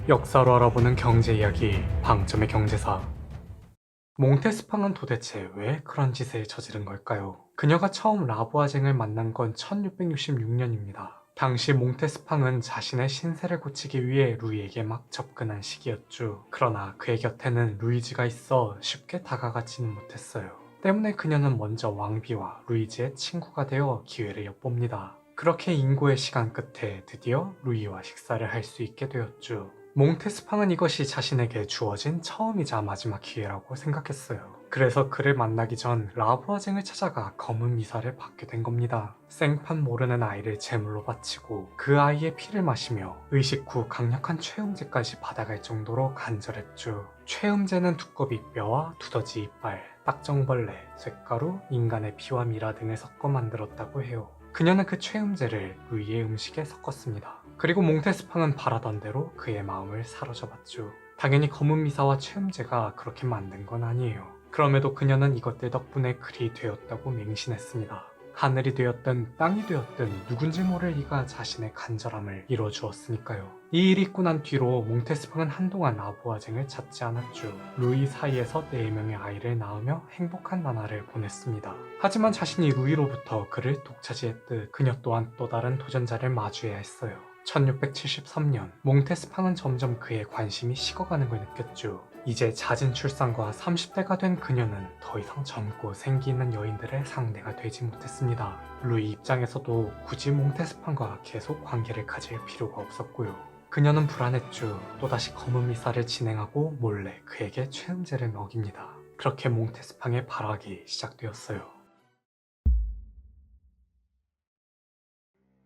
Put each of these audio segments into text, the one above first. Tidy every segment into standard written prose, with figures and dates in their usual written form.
역사로 알아보는 경제 이야기, 방점의 경제사. 몽테스팡은 도대체 왜 그런 짓을 저지른 걸까요? 그녀가 처음 라부아쟁을 만난 건 1666년입니다. 당시 몽테스팡은 자신의 신세를 고치기 위해 루이에게 막 접근한 시기였죠. 그러나 그의 곁에는 루이즈가 있어 쉽게 다가가지는 못했어요. 때문에 그녀는 먼저 왕비와 루이즈의 친구가 되어 기회를 엿봅니다. 그렇게 인고의 시간 끝에 드디어 루이와 식사를 할 수 있게 되었죠. 몽테스팡은 이것이 자신에게 주어진 처음이자 마지막 기회라고 생각했어요. 그래서 그를 만나기 전 라부아쟁을 찾아가 검은 미사를 받게 된 겁니다. 생판 모르는 아이를 제물로 바치고 그 아이의 피를 마시며 의식 후 강력한 최음제까지 받아갈 정도로 간절했죠. 최음제는 두꺼비 뼈와 두더지 이빨, 딱정벌레, 쇳가루, 인간의 피와 미라 등을 섞어 만들었다고 해요. 그녀는 그 최음제를 루이의 음식에 섞었습니다. 그리고 몽테스팡은 바라던 대로 그의 마음을 사로잡았죠. 당연히 검은 미사와 최음제가 그렇게 만든 건 아니에요. 그럼에도 그녀는 이것들 덕분에 글이 되었다고 맹신했습니다. 하늘이 되었든 땅이 되었든 누군지 모를 이가 자신의 간절함을 이뤄주었으니까요. 이 일이 있고 난 뒤로 몽테스팡은 한동안 라부아쟁을 찾지 않았죠. 루이 사이에서 4명의 아이를 낳으며 행복한 나날을 보냈습니다. 하지만 자신이 루이로부터 그를 독차지했듯 그녀 또한 또 다른 도전자를 마주해야 했어요. 1673년 몽테스팡은 점점 그의 관심이 식어가는 걸 느꼈죠. 이제 잦은 출산과 30대가 된 그녀는 더 이상 젊고 생기 있는 여인들의 상대가 되지 못했습니다. 루이 입장에서도 굳이 몽테스팡과 계속 관계를 가질 필요가 없었고요. 그녀는 불안했죠. 또다시 검은 미사를 진행하고 몰래 그에게 최음제를 먹입니다. 그렇게 몽테스팡의 발악이 시작되었어요.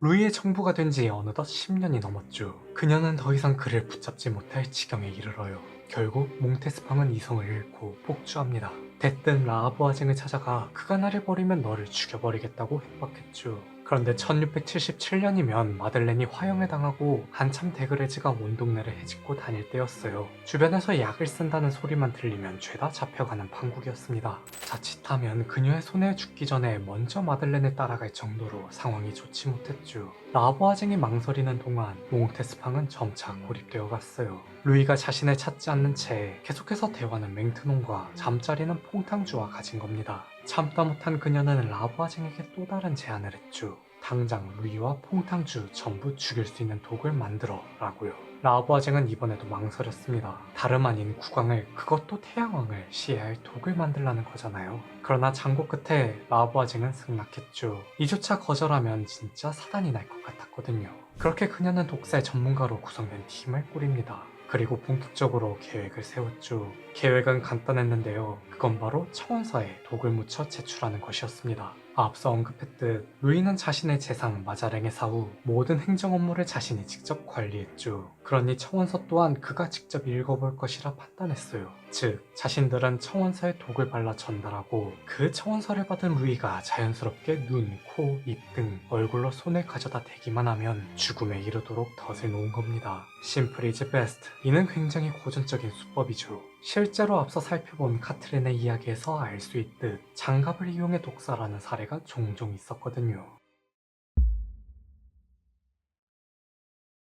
루이의 정부가 된 지 어느덧 10년이 넘었죠. 그녀는 더 이상 그를 붙잡지 못할 지경에 이르러요. 결국 몽테스팡은 이성을 잃고 복주합니다. 대뜸 라아부아쟁을 찾아가 그가 나를 버리면 너를 죽여버리겠다고 협박했죠. 그런데 1677년이면 마들렌이 화형을 당하고 한참 데그레즈가 온 동네를 헤집고 다닐 때였어요. 주변에서 약을 쓴다는 소리만 들리면 죄다 잡혀가는 판국이었습니다. 자칫하면 그녀의 손에 죽기 전에 먼저 마들렌을 따라갈 정도로 상황이 좋지 못했죠. 라부아쟁이 망설이는 동안 몽테스팡은 점차 고립되어 갔어요. 루이가 자신을 찾지 않는 채 계속해서 대화는 맹트논과 잠자리는 퐁탕주와 가진 겁니다. 참다 못한 그녀는 라부아쟁에게 또 다른 제안을 했죠. 당장 루이와 퐁탕주 전부 죽일 수 있는 독을 만들어 라고요. 라부아쟁은 이번에도 망설였습니다. 다름 아닌 국왕을, 그것도 태양왕을 시해할 독을 만들라는 거잖아요. 그러나 장고 끝에 라부아쟁은 승낙했죠. 이조차 거절하면 진짜 사단이 날 것 같았거든요. 그렇게 그녀는 독살 전문가로 구성된 팀을 꾸립니다. 그리고 본격적으로 계획을 세웠죠. 계획은 간단했는데요. 그건 바로 청원서에 독을 묻혀 제출하는 것이었습니다. 앞서 언급했듯 루이는 자신의 재상 마자랭의 사후 모든 행정 업무를 자신이 직접 관리했죠. 그러니 청원서 또한 그가 직접 읽어볼 것이라 판단했어요. 즉, 자신들은 청원서에 독을 발라 전달하고 그 청원서를 받은 루이가 자연스럽게 눈, 코, 입 등 얼굴로 손을 가져다 대기만 하면 죽음에 이르도록 덫을 놓은 겁니다. 심플 이즈 베스트. 이는 굉장히 고전적인 수법이죠. 실제로 앞서 살펴본 카트린의 이야기에서 알 수 있듯 장갑을 이용해 독살하는 사례가 종종 있었거든요.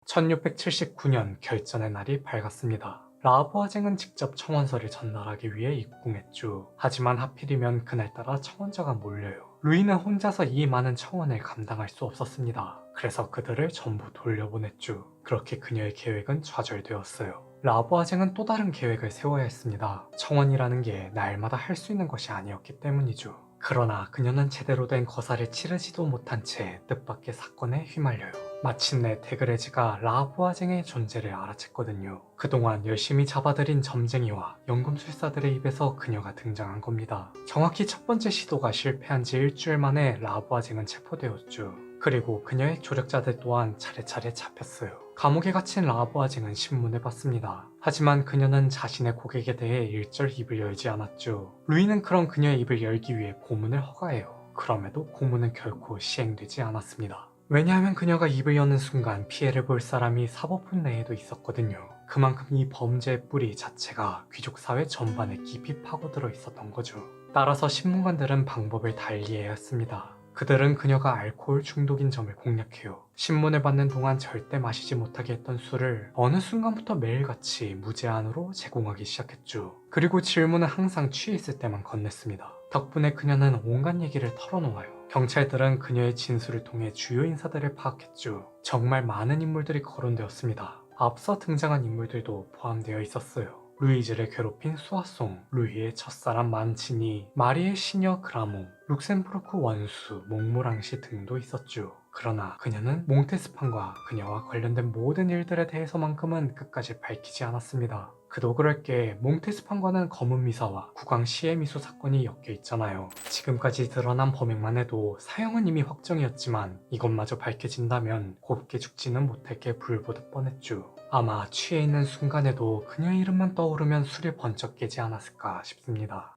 1679년 결전의 날이 밝았습니다. 라부아쟁은 직접 청원서를 전달하기 위해 입궁했죠. 하지만 하필이면 그날따라 청원자가 몰려요. 루이는 혼자서 이 많은 청원을 감당할 수 없었습니다. 그래서 그들을 전부 돌려보냈죠. 그렇게 그녀의 계획은 좌절되었어요. 라부아쟁은 또 다른 계획을 세워야 했습니다. 청원이라는 게 날마다 할 수 있는 것이 아니었기 때문이죠. 그러나 그녀는 제대로 된 거사를 치르지도 못한 채 뜻밖의 사건에 휘말려요. 마침내 데그레즈가 라부아쟁의 존재를 알아챘거든요. 그동안 열심히 잡아들인 점쟁이와 연금술사들의 입에서 그녀가 등장한 겁니다. 정확히 첫 번째 시도가 실패한 지 일주일 만에 라부아쟁은 체포되었죠. 그리고 그녀의 조력자들 또한 차례차례 잡혔어요. 감옥에 갇힌 라부아쟁은 신문을 봤습니다. 하지만 그녀는 자신의 고객에 대해 일절 입을 열지 않았죠. 루이는 그런 그녀의 입을 열기 위해 고문을 허가해요. 그럼에도 고문은 결코 시행되지 않았습니다. 왜냐하면 그녀가 입을 여는 순간 피해를 볼 사람이 사법부 내에도 있었거든요. 그만큼 이 범죄의 뿌리 자체가 귀족사회 전반에 깊이 파고들어 있었던 거죠. 따라서 신문관들은 방법을 달리해야 했습니다. 그들은 그녀가 알코올 중독인 점을 공략해요. 신문을 받는 동안 절대 마시지 못하게 했던 술을 어느 순간부터 매일같이 무제한으로 제공하기 시작했죠. 그리고 질문은 항상 취해 있을 때만 건넸습니다. 덕분에 그녀는 온갖 얘기를 털어놓아요. 경찰들은 그녀의 진술을 통해 주요 인사들을 파악했죠. 정말 많은 인물들이 거론되었습니다. 앞서 등장한 인물들도 포함되어 있었어요. 루이즈를 괴롭힌 수아송, 루이의 첫사람 만치니, 마리의 시녀 그라몽, 룩셈부르크 원수, 몽모랑시 등도 있었죠. 그러나 그녀는 몽테스판과 그녀와 관련된 모든 일들에 대해서만큼은 끝까지 밝히지 않았습니다. 그도 그럴 게 몽테스판과는 검은 미사와 국왕 시의 미수 사건이 엮여 있잖아요. 지금까지 드러난 범행만 해도 사형은 이미 확정이었지만 이것마저 밝혀진다면 곱게 죽지는 못할 게 불보듯 뻔했죠. 아마 취해 있는 순간에도 그녀의 이름만 떠오르면 술이 번쩍 깨지 않았을까 싶습니다.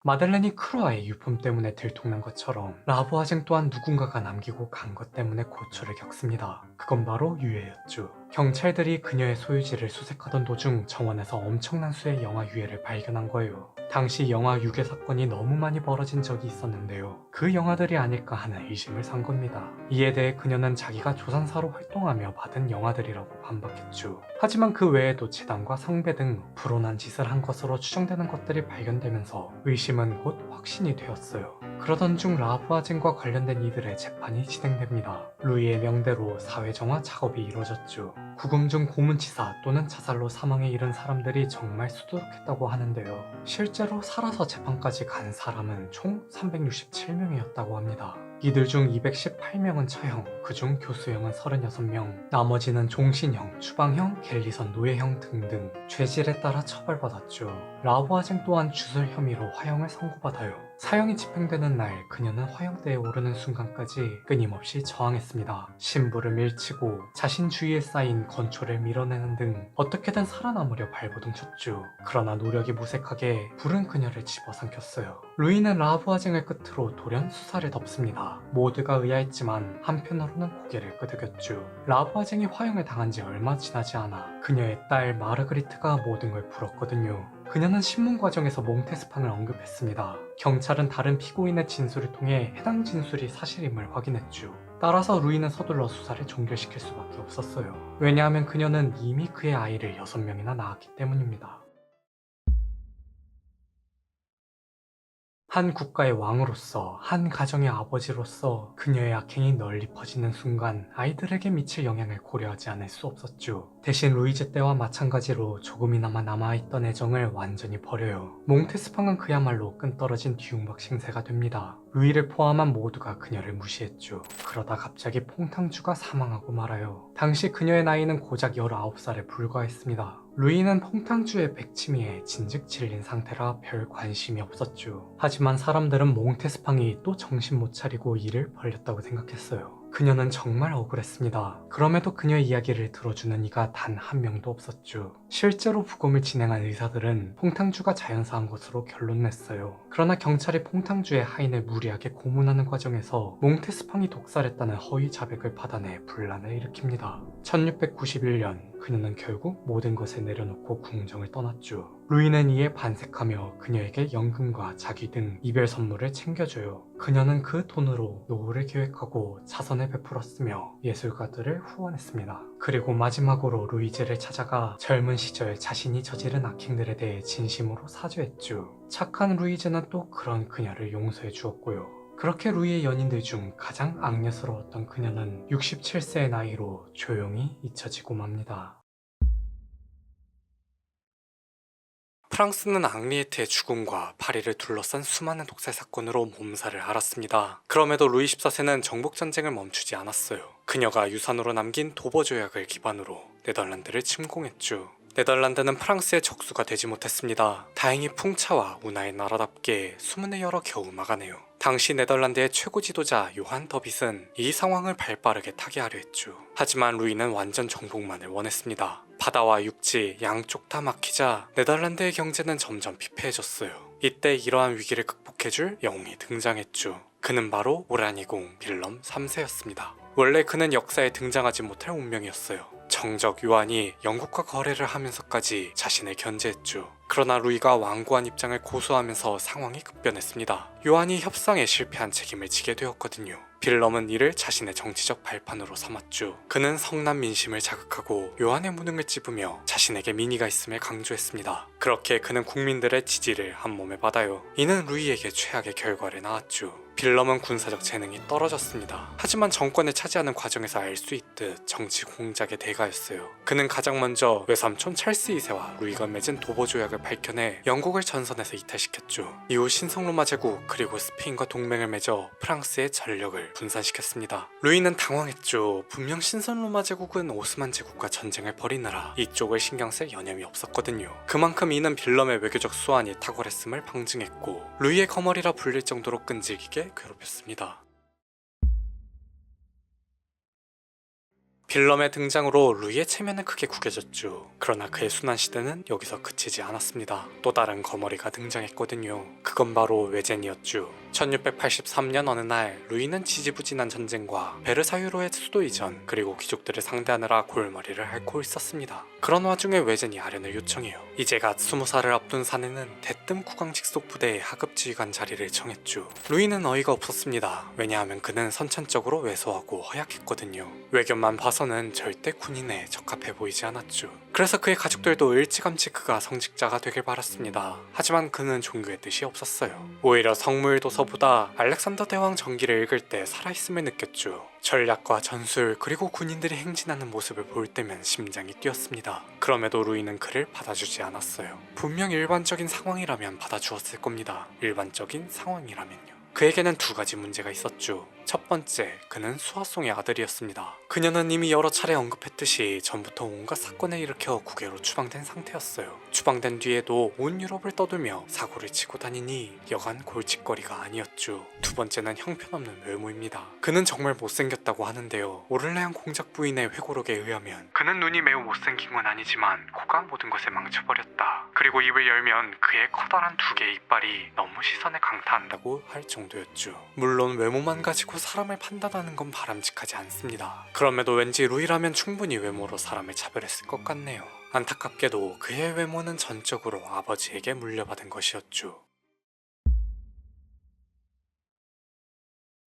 마들렌이 크루아의 유품 때문에 들통난 것처럼 라부아쟁 또한 누군가가 남기고 간 것 때문에 고초를 겪습니다. 그건 바로 유해였죠. 경찰들이 그녀의 소유지를 수색하던 도중 정원에서 엄청난 수의 영화 유해를 발견한 거예요. 당시 영화 유괴 사건이 너무 많이 벌어진 적이 있었는데요. 그 영화들이 아닐까 하는 의심을 산 겁니다. 이에 대해 그녀는 자기가 조산사로 활동하며 받은 영화들이라고 반박했죠. 하지만 그 외에도 재단과 상배 등 불온한 짓을 한 것으로 추정되는 것들이 발견되면서 의심은 곧 확신이 되었어요. 그러던 중 라부아쟁과 관련된 이들의 재판이 진행됩니다. 루이의 명대로 사회정화 작업이 이루어졌죠. 구금 중 고문치사 또는 자살로 사망에 이른 사람들이 정말 수두룩했다고 하는데요. 실제로 살아서 재판까지 간 사람은 총 367명이었다고 합니다. 이들 중 218명은 처형, 그중 교수형은 36명, 나머지는 종신형, 추방형, 갤리선, 노예형 등등 죄질에 따라 처벌받았죠. 라부아쟁 또한 주술 혐의로 화형을 선고받아요. 사형이 집행되는 날 그녀는 화형대에 오르는 순간까지 끊임없이 저항했습니다. 신부를 밀치고 자신 주위에 쌓인 건초를 밀어내는 등 어떻게든 살아남으려 발버둥쳤죠. 그러나 노력이 무색하게 불은 그녀를 집어삼켰어요. 루이는 라부아쟁을 끝으로 돌연 수사를 덮습니다. 모두가 의아했지만 한편으로는 고개를 끄덕였죠. 라부아쟁이 화형을 당한 지 얼마 지나지 않아 그녀의 딸 마르그리트가 모든 걸 풀었거든요. 그녀는 신문 과정에서 몽테스판을 언급했습니다. 경찰은 다른 피고인의 진술을 통해 해당 진술이 사실임을 확인했죠. 따라서 루이는 서둘러 수사를 종결시킬 수밖에 없었어요. 왜냐하면 그녀는 이미 그의 아이를 6명이나 낳았기 때문입니다. 한 국가의 왕으로서, 한 가정의 아버지로서 그녀의 악행이 널리 퍼지는 순간 아이들에게 미칠 영향을 고려하지 않을 수 없었죠. 대신 루이즈 때와 마찬가지로 조금이나마 남아있던 애정을 완전히 버려요. 몽테스팡은 그야말로 끈떨어진 뒤움박 신세가 됩니다. 루이를 포함한 모두가 그녀를 무시했죠. 그러다 갑자기 퐁탕주가 사망하고 말아요. 당시 그녀의 나이는 고작 19살에 불과했습니다. 루이는 퐁탕주의 백치미에 진즉 질린 상태라 별 관심이 없었죠. 하지만 사람들은 몽테스팡이 또 정신 못 차리고 일을 벌렸다고 생각했어요. 그녀는 정말 억울했습니다. 그럼에도 그녀의 이야기를 들어주는 이가 단 한 명도 없었죠. 실제로 부검을 진행한 의사들은 퐁탕주가 자연사한 것으로 결론 냈어요. 그러나 경찰이 퐁탕주의 하인을 무리하게 고문하는 과정에서 몽테스팡이 독살했다는 허위 자백을 받아내 분란을 일으킵니다. 1691년 그녀는 결국 모든 것을 내려놓고 궁정을 떠났죠. 루이는 이에 반색하며 그녀에게 연금과 자기 등 이별 선물을 챙겨줘요. 그녀는 그 돈으로 노후를 계획하고 자선을 베풀었으며 예술가들을 후원했습니다. 그리고 마지막으로 루이즈를 찾아가 젊은 시절 자신이 저지른 악행들에 대해 진심으로 사죄했죠. 착한 루이즈는 또 그런 그녀를 용서해 주었고요. 그렇게 루이의 연인들 중 가장 악녀스러웠던 그녀는 67세의 나이로 조용히 잊혀지고 맙니다. 프랑스는 앙리에트의 죽음과 파리를 둘러싼 수많은 독살 사건으로 몸살을 앓았습니다. 그럼에도 루이 14세는 정복전쟁을 멈추지 않았어요. 그녀가 유산으로 남긴 도버 조약을 기반으로 네덜란드를 침공했죠. 네덜란드는 프랑스의 적수가 되지 못했습니다. 다행히 풍차와 운하의 나라답게 수문을 열어 겨우 막아내요. 당시 네덜란드의 최고 지도자 요한 더빗은 이 상황을 발빠르게 타개하려 했죠. 하지만 루이는 완전 정복만을 원했습니다. 바다와 육지 양쪽 다 막히자 네덜란드의 경제는 점점 피폐해졌어요. 이때 이러한 위기를 극복해줄 영웅이 등장했죠. 그는 바로 오라니공 빌럼 3세였습니다. 원래 그는 역사에 등장하지 못할 운명이었어요. 정적 요한이 영국과 거래를 하면서까지 자신을 견제했죠. 그러나 루이가 완고한 입장을 고수하면서 상황이 급변했습니다. 요한이 협상에 실패한 책임을 지게 되었거든요. 빌럼은 이를 자신의 정치적 발판으로 삼았죠. 그는 성난 민심을 자극하고 요한의 무능을 찝으며 자신에게 민의가 있음을 강조했습니다. 그렇게 그는 국민들의 지지를 한몸에 받아요. 이는 루이에게 최악의 결과를 낳았죠. 빌럼은 군사적 재능이 떨어졌습니다. 하지만 정권을 차지하는 과정에서 알 수 있듯 정치 공작의 대가였어요. 그는 가장 먼저 외삼촌 찰스 2세와 루이가 맺은 도보 조약을 밝혀내 영국을 전선에서 이탈시켰죠. 이후 신성로마 제국 그리고 스페인과 동맹을 맺어 프랑스의 전력을 분산시켰습니다. 루이는 당황했죠. 분명 신성로마 제국은 오스만 제국과 전쟁을 벌이느라 이쪽을 신경 쓸 여념이 없었거든요. 그만큼 이는 빌럼의 외교적 수완이 탁월했음을 방증했고 루이의 거머리라 불릴 정도로 끈질기게 괴롭혔습니다. 빌럼의 등장으로 루이의 체면은 크게 구겨졌죠. 그러나 그의 순환 시대는 여기서 그치지 않았습니다. 또 다른 거머리가 등장했거든요. 그건 바로 외젠이었죠. 1683년 어느 날 루이는 지지부진한 전쟁과 베르사유로의 수도 이전 그리고 귀족들을 상대하느라 골머리를 앓고 있었습니다. 그런 와중에 외젠이 아련을 요청해요. 이제 갓 20살을 앞둔 사내는 대뜸 국왕직속 부대의 하급 지휘관 자리를 청했죠. 루이는 어이가 없었습니다. 왜냐하면 그는 선천적으로 왜소하고 허약했거든요. 외견만 봐서는 절대 군인에 적합해 보이지 않았죠. 그래서 그의 가족들도 일찌감치 그가 성직자가 되길 바랐습니다. 하지만 그는 종교의 뜻이 없었어요. 오히려 성무일도서보다 알렉산더 대왕 전기를 읽을 때 살아있음을 느꼈죠. 전략과 전술 그리고 군인들이 행진하는 모습을 볼 때면 심장이 뛰었습니다. 그럼에도 루이는 그를 받아주지 않았어요. 분명 일반적인 상황이라면 받아주었을 겁니다. 일반적인 상황이라면요. 그에게는 두 가지 문제가 있었죠. 첫 번째, 그는 수하송의 아들이었습니다. 그녀는 이미 여러 차례 언급했듯이 전부터 온갖 사건을 일으켜 국외로 추방된 상태였어요. 추방된 뒤에도 온 유럽을 떠돌며 사고를 치고 다니니 여간 골칫거리가 아니었죠. 두 번째는 형편없는 외모입니다. 그는 정말 못생겼다고 하는데요. 오를레안 공작 부인의 회고록에 의하면 그는 눈이 매우 못생긴 건 아니지만 코가 모든 것을 망쳐버렸다. 그리고 입을 열면 그의 커다란 두 개의 이빨이 너무 시선에 강타한다고 할 정도였죠. 물론 외모만 가지고 사람을 판단하는 건 바람직하지 않습니다. 그럼에도 왠지 루이라면 충분히 외모로 사람을 차별했을 것 같네요. 안타깝게도 그의 외모는 전적으로 아버지에게 물려받은 것이었죠.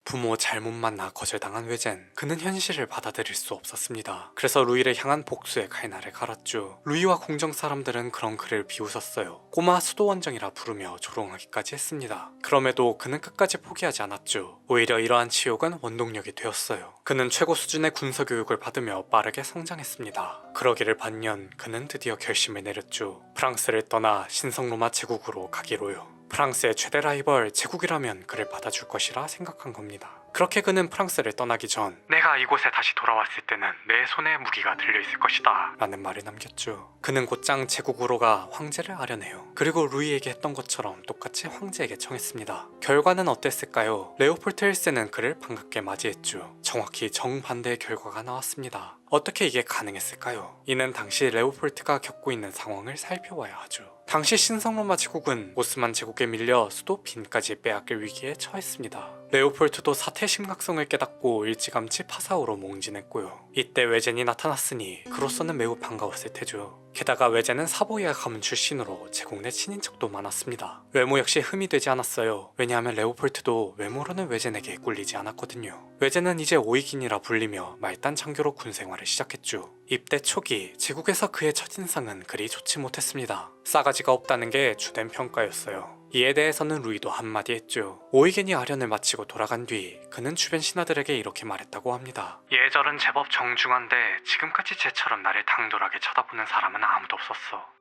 부모 잘못 만나 거절당한 외젠. 그는 현실을 받아들일 수 없었습니다. 그래서 루이를 향한 복수의 칼날을 갈았죠. 루이와 궁정 사람들은 그런 그를 비웃었어요. 꼬마 수도원정이라 부르며 조롱하기까지 했습니다. 그럼에도 그는 끝까지 포기하지 않았죠. 오히려 이러한 치욕은 원동력이 되었어요. 그는 최고 수준의 군사교육을 받으며 빠르게 성장했습니다. 그러기를 반년 그는 드디어 결심을 내렸죠. 프랑스를 떠나 신성로마 제국으로 가기로요. 프랑스의 최대 라이벌 제국이라면 그를 받아줄 것이라 생각한 겁니다. 그렇게 그는 프랑스를 떠나기 전 내가 이곳에 다시 돌아왔을 때는 내 손에 무기가 들려있을 것이다 라는 말을 남겼죠. 그는 곧장 제국으로 가 황제를 아련해요. 그리고 루이에게 했던 것처럼 똑같이 황제에게 청했습니다. 결과는 어땠을까요? 레오폴트 1세는 그를 반갑게 맞이했죠. 정확히 정반대의 결과가 나왔습니다. 어떻게 이게 가능했을까요? 이는 당시 레오폴트가 겪고 있는 상황을 살펴봐야 하죠. 당시 신성로마 제국은 오스만 제국에 밀려 수도 빈까지 빼앗길 위기에 처했습니다. 레오폴트도 사태의 심각성을 깨닫고 일찌감치 파사우로 몽진했고요. 이때 외젠이 나타났으니 그로서는 매우 반가웠을 테죠. 게다가 외젠은 사보이아 가문 출신으로 제국 내 친인척도 많았습니다. 외모 역시 흠이 되지 않았어요. 왜냐하면 레오폴트도 외모로는 외젠에게 꿀리지 않았거든요. 외젠은 이제 오이긴이라 불리며 말단 장교로 군 생활을 시작했죠. 입대 초기 제국에서 그의 첫인상은 그리 좋지 못했습니다. 싸가지가 없다는 게 주된 평가였어요. 이에 대해서는 루이도 한마디 했죠. 오이겐이 아련을 마치고 돌아간 뒤 그는 주변 신하들에게 이렇게 말했다고 합니다. 예절은 제법 정중한데 지금까지 쟤처럼 나를 당돌하게 쳐다보는 사람은 아무도 없었어.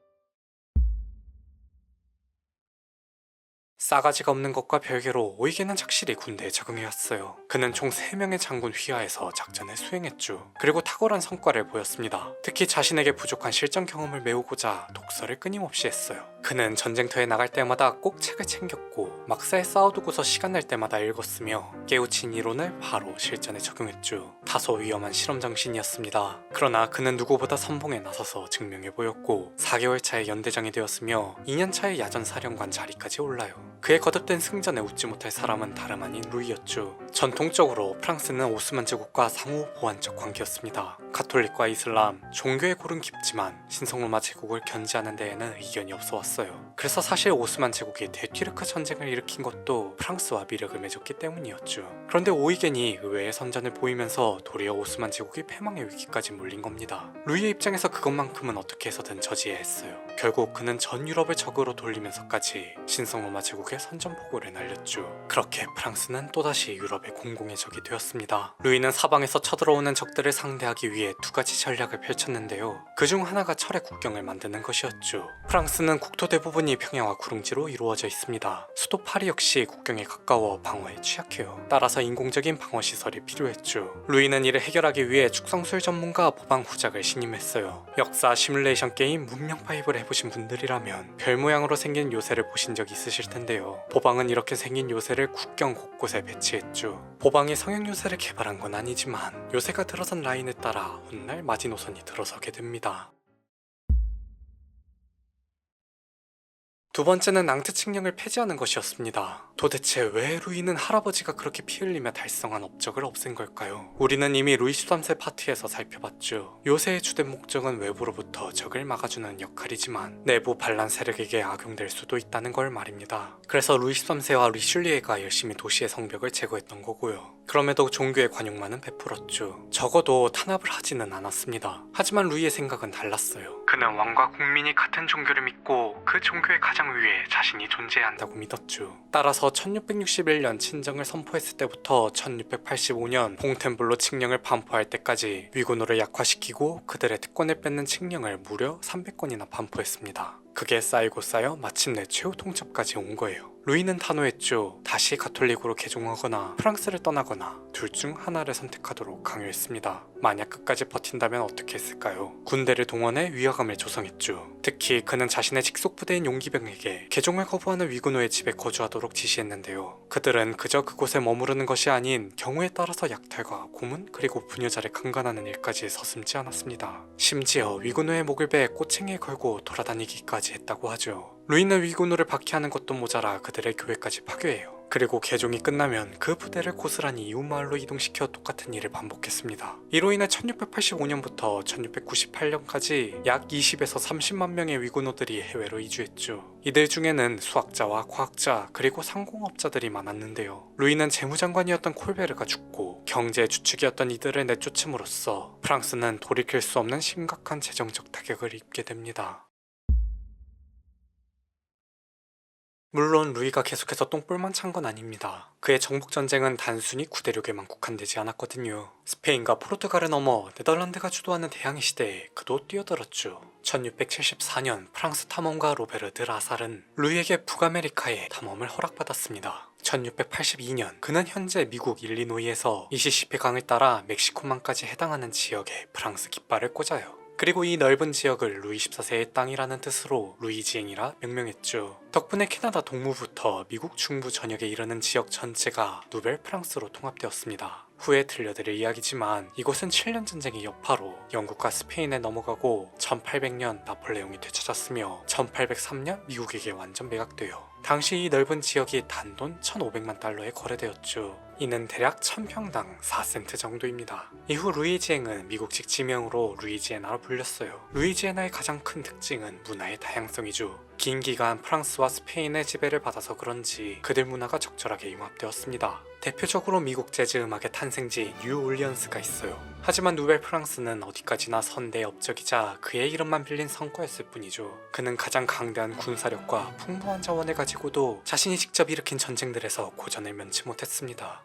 싸가지가 없는 것과 별개로 오이겐은 착실히 군대에 적응해왔어요. 그는 총 3명의 장군 휘하에서 작전을 수행했죠. 그리고 탁월한 성과를 보였습니다. 특히 자신에게 부족한 실전 경험을 메우고자 독서를 끊임없이 했어요. 그는 전쟁터에 나갈 때마다 꼭 책을 챙겼고 막사에 쌓아두고서 시간 날 때마다 읽었으며 깨우친 이론을 바로 실전에 적용했죠. 다소 위험한 실험 정신이었습니다. 그러나 그는 누구보다 선봉에 나서서 증명해 보였고 4개월 차에 연대장이 되었으며 2년 차에 야전사령관 자리까지 올라요. 그의 거듭된 승전에 웃지 못할 사람은 다름 아닌 루이였죠. 전통적으로 프랑스는 오스만 제국과 상호 보완적 관계였습니다. 가톨릭과 이슬람, 종교의 골은 깊지만 신성로마 제국을 견제하는 데에는 의견이 없어 왔어요. 그래서 사실 오스만 제국이 데튀르크 전쟁을 일으킨 것도 프랑스와 미력을 맺었기 때문이었죠. 그런데 오이겐이 의외의 선전을 보이면서 도리어 오스만 제국이 패망의 위기까지 몰린 겁니다. 루이의 입장에서 그것만큼은 어떻게 해서든 저지해야 했어요. 결국 그는 전 유럽을 적으로 돌리면서까지 신성로마 제국에 선전포고를 날렸죠. 그렇게 프랑스는 또다시 유럽의 공공의 적이 되었습니다. 루이는 사방에서 쳐들어오는 적들을 상대하기 위해 두 가지 전략을 펼쳤는데요. 그중 하나가 철의 국경을 만드는 것이었죠. 프랑스는 국토 대부분이 평야와 구릉지로 이루어져 있습니다. 수도 파리 역시 국경에 가까워 방어에 취약해요. 따라서 인공적인 방어 시설이 필요했죠. 루이는 이를 해결하기 위해 축성술 전문가 보방 후작을 신임했어요. 역사 시뮬레이션 게임 문명 파이브를 해보신 분들이라면 별 모양으로 생긴 요새를 보신 적 있으실 텐데요. 보방은 이렇게 생긴 요새를 국경 곳곳에 배치했죠. 보방이 성형 요새를 개발한 건 아니지만 요새가 들어선 라인에 따라 훗날 마지노선이 들어서게 됩니다. 두 번째는 낭트 칙령을 폐지하는 것이었습니다. 도대체 왜 루이는 할아버지가 그렇게 피 흘리며 달성한 업적을 없앤 걸까요? 우리는 이미 루이 13세 파트에서 살펴봤죠. 요새의 주된 목적은 외부로부터 적을 막아주는 역할이지만 내부 반란 세력에게 악용될 수도 있다는 걸 말입니다. 그래서 루이 13세와 리슐리에가 열심히 도시의 성벽을 제거했던 거고요. 그럼에도 종교의 관용만은 베풀었죠. 적어도 탄압을 하지는 않았습니다. 하지만 루이의 생각은 달랐어요. 그는 왕과 국민이 같은 종교를 믿고 그 종교의 가장 위에 자신이 존재해야 한다고 믿었죠. 따라서 1661년 친정을 선포했을 때부터 1685년 퐁텐블로 칙령을 반포할 때까지 위군호를 약화시키고 그들의 특권을 뺏는 칙령을 무려 300건이나 반포했습니다. 그게 쌓이고 쌓여 마침내 최후 통첩까지 온 거예요. 루이는 단호했죠. 다시 가톨릭으로 개종하거나 프랑스를 떠나거나 둘 중 하나를 선택하도록 강요했습니다. 만약 끝까지 버틴다면 어떻게 했을까요? 군대를 동원해 위화감을 조성했죠. 특히 그는 자신의 직속부대인 용기병에게 개종을 거부하는 위군호의 집에 거주하도록 지시했는데요. 그들은 그저 그곳에 머무르는 것이 아닌 경우에 따라서 약탈과 고문 그리고 부녀자를 강간하는 일까지 서슴지 않았습니다. 심지어 위군호의 목을 베 꼬챙이에 걸고 돌아다니기까지 했다고 하죠. 루이는 위군호를 박해하는 것도 모자라 그들의 교회까지 파괴해요. 그리고 개종이 끝나면 그 부대를 고스란히 이웃마을로 이동시켜 똑같은 일을 반복했습니다. 이로 인해 1685년부터 1698년까지 약 20에서 30만 명의 위군호들이 해외로 이주했죠. 이들 중에는 수학자와 과학자 그리고 상공업자들이 많았는데요. 루이는 재무장관이었던 콜베르가 죽고 경제의 주축이었던 이들을 내쫓음으로써 프랑스는 돌이킬 수 없는 심각한 재정적 타격을 입게 됩니다. 물론 루이가 계속해서 똥볼만 찬 건 아닙니다. 그의 정복전쟁은 단순히 구대륙에만 국한되지 않았거든요. 스페인과 포르투갈을 넘어 네덜란드가 주도하는 대항해 시대에 그도 뛰어들었죠. 1674년 프랑스 탐험가 로베르 드 라살은 루이에게 북아메리카의 탐험을 허락받았습니다. 1682년 그는 현재 미국 일리노이에서 미시시피 강을 따라 멕시코만까지 해당하는 지역에 프랑스 깃발을 꽂아요. 그리고 이 넓은 지역을 루이 14세의 땅이라는 뜻으로 루이지앵이라 명명했죠. 덕분에 캐나다 동부부터 미국 중부 전역에 이르는 지역 전체가 누벨 프랑스로 통합되었습니다. 후에 들려드릴 이야기지만 이곳은 7년 전쟁의 여파로 영국과 스페인에 넘어가고 1800년 나폴레옹이 되찾았으며 1803년 미국에게 완전 매각되어 당시 이 넓은 지역이 단돈 1500만 달러에 거래되었죠. 이는 대략 1000평당 4센트 정도입니다. 이후 루이지앵은 미국식 지명으로 루이지애나로 불렸어요. 루이지애나의 가장 큰 특징은 문화의 다양성이죠. 긴 기간 프랑스와 스페인의 지배를 받아서 그런지 그들 문화가 적절하게 융합되었습니다. 대표적으로 미국 재즈 음악의 탄생지 뉴올리언스가 있어요. 하지만 누벨 프랑스는 어디까지나 선대의 업적이자 그의 이름만 빌린 성과였을 뿐이죠. 그는 가장 강대한 군사력과 풍부한 자원을 가지고도 자신이 직접 일으킨 전쟁들에서 고전을 면치 못했습니다.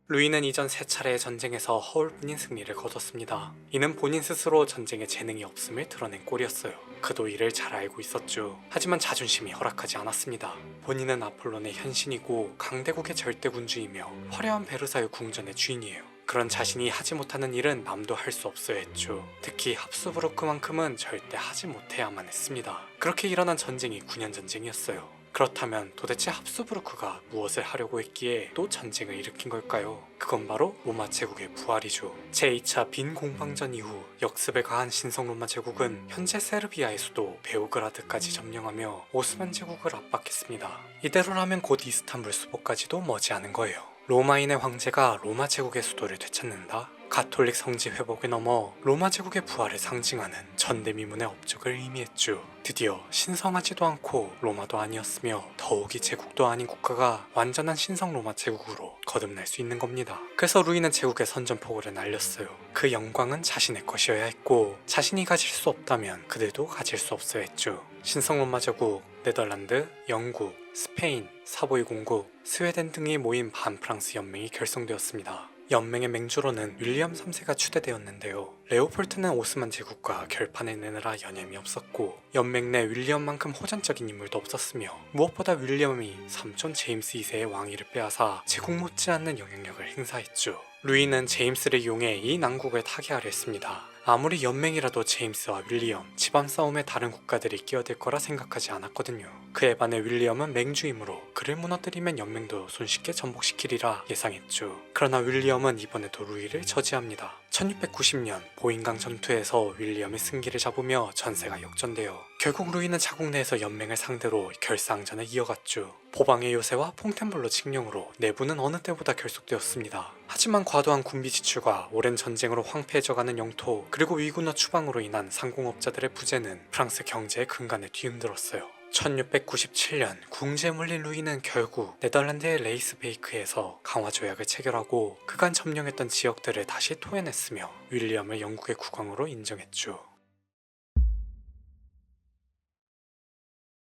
루이는 이전 3차례의 전쟁에서 허울뿐인 승리를 거뒀습니다. 이는 본인 스스로 전쟁에 재능이 없음을 드러낸 꼴이었어요. 그도 이를 잘 알고 있었죠. 하지만 자존심이 허락하지 않았습니다. 본인은 아폴론의 현신이고 강대국의 절대군주이며 화려한 베르사유 궁전의 주인이에요. 그런 자신이 하지 못하는 일은 남도 할 수 없어야 했죠. 특히 합스부르크만큼은 절대 하지 못해야만 했습니다. 그렇게 일어난 전쟁이 9년 전쟁이었어요. 그렇다면 도대체 합스부르크가 무엇을 하려고 했기에 또 전쟁을 일으킨 걸까요? 그건 바로 로마 제국의 부활이죠. 제2차 빈 공방전 이후 역습에 가한 신성 로마 제국은 현재 세르비아의 수도 베오그라드까지 점령하며 오스만 제국을 압박했습니다. 이대로라면 곧 이스탄불 수보까지도 머지않은 거예요. 로마인의 황제가 로마 제국의 수도를 되찾는다? 가톨릭 성지 회복에 넘어 로마 제국의 부활을 상징하는 전대미문의 업적을 의미했죠. 드디어 신성하지도 않고 로마도 아니었으며 더욱이 제국도 아닌 국가가 완전한 신성 로마 제국으로 거듭날 수 있는 겁니다. 그래서 루이는 제국의 선전포고를 날렸어요. 그 영광은 자신의 것이어야 했고 자신이 가질 수 없다면 그들도 가질 수 없어야 했죠. 신성 로마 제국, 네덜란드, 영국, 스페인, 사보이 공국, 스웨덴 등이 모인 반프랑스 연맹이 결성되었습니다. 연맹의 맹주로는 윌리엄 3세가 추대되었는데요. 레오폴트는 오스만 제국과 결판을 내느라 여념이 없었고 연맹 내 윌리엄만큼 호전적인 인물도 없었으며 무엇보다 윌리엄이 삼촌 제임스 2세의 왕위를 빼앗아 제국 못지않는 영향력을 행사했죠. 루이는 제임스를 이용해 이 난국을 타개하려 했습니다. 아무리 연맹이라도 제임스와 윌리엄, 집안 싸움에 다른 국가들이 끼어들 거라 생각하지 않았거든요. 그에 반해 윌리엄은 맹주이므로 그를 무너뜨리면 연맹도 손쉽게 전복시키리라 예상했죠. 그러나 윌리엄은 이번에도 루이를 저지합니다. 1690년 보인강 전투에서 윌리엄의 승기를 잡으며 전세가 역전되어 결국 루이는 자국 내에서 연맹을 상대로 결사항전을 이어갔죠. 보방의 요새와 퐁텐블러 칙령으로 내부는 어느 때보다 결속되었습니다. 하지만 과도한 군비 지출과 오랜 전쟁으로 황폐해져가는 영토 그리고 위군화 추방으로 인한 상공업자들의 부재는 프랑스 경제의 근간을 뒤흔들었어요. 1697년 궁지에 몰린 루이는 결국 네덜란드의 레이스베이크에서 강화 조약을 체결하고 그간 점령했던 지역들을 다시 토해냈으며 윌리엄을 영국의 국왕으로 인정했죠.